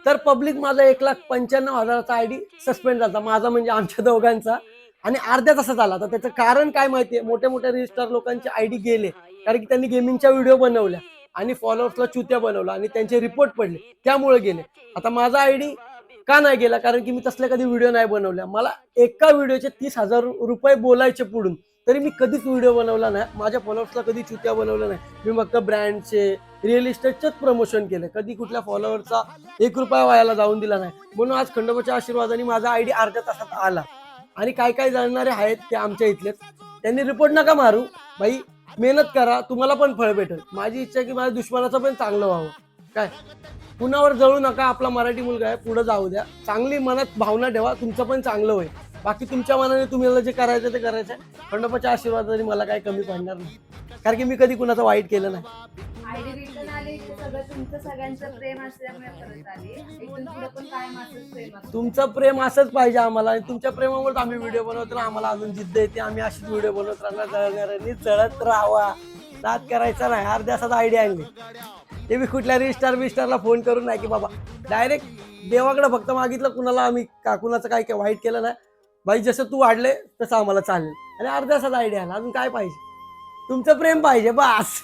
तर पब्लिक माझा 1,95,000चा ID suspend झाला, माझा म्हणजे आमच्या दोघांचा. आणि अर्ध्या तासात आला. तर त्याचं कारण काय माहितीये, मोठ्या मोठ्या रजिस्टर लोकांचे आयडी गेले, कारण की त्यांनी गेमिंगच्या व्हिडिओ बनवल्या आणि फॉलोअर्सला चुत्या बनवला आणि त्यांचे रिपोर्ट पडले, त्यामुळे गेले. आता माझा आयडी का नाही गेला, कारण की मी तसले कधी व्हिडिओ नाही बनवल्या. मला एका व्हिडिओचे 30,000 रुपये बोलायचे पुढून, तरी मी कधीच व्हिडिओ बनवला नाही. माझ्या फॉलोअर्सला कधी चुत्या बनवलं नाही. मी फक्त ब्रँडचे, रिअल इस्टेटचेच प्रमोशन केलं. कधी कुठल्या फॉलोअरचा 1 रुपया वायाला जाऊन दिला नाही. म्हणून आज खंडोबाच्या आशीर्वादाने माझा आयडी अर्ध्या तासात आला. आणि काय काय जाणणारे आहेत ते आमच्या इथलेच, त्यांनी रिपोर्ट नका मारू भाई, मेहनत करा, तुम्हाला पण फळ भेटेल. माझी इच्छा की माझ्या दुश्मनाचं पण चांगलं व्हावं. काय कुणावर जळू नका, आपला मराठी मुलगा आहे, पुढे जाऊ द्या. चांगली मनात भावना ठेवा, तुमचं पण चांगलं होईल. बाकी तुमच्या मनाने तुम्हाला जे करायचं ते करायचं. खंडोबाच्या आशीर्वादाने मला काही कमी पडणार नाही, कारण की मी कधी कुणाचं वाईट केलं नाही. आयडी रिटर्न आली ते सगळं तुमचं सगळ्यांचं प्रेम असल्यामुळे परत आली. इथून पुढे पण कायम असंच प्रेम असतं. तुमचं प्रेम असंच पाहिजे आम्हाला, आणि तुमच्या प्रेमामुळे आम्ही व्हिडिओ बनवतो ना. आम्हाला अजून जिद्द येते, आम्ही अशीच व्हिडिओ बनवत राहणार, जळणाऱ्यांनी जळत राहावा, दात करायचा नाही. अर्ध्या तासात आयडिया आणली, ते बी कुठल्या रजिस्टर बिस्टरला फोन करून नाही की बाबा, डायरेक्ट देवाकडे फक्त मागितलं. कुणाला आम्ही का कुणाचं काय काय वाईट केलं नाही. भाई जसं तू वाढले तसं आम्हाला चालेल, आणि अर्ध्या तासात आयडिया आला. अजून काय पाहिजे, तुमचं प्रेम पाहिजे बस.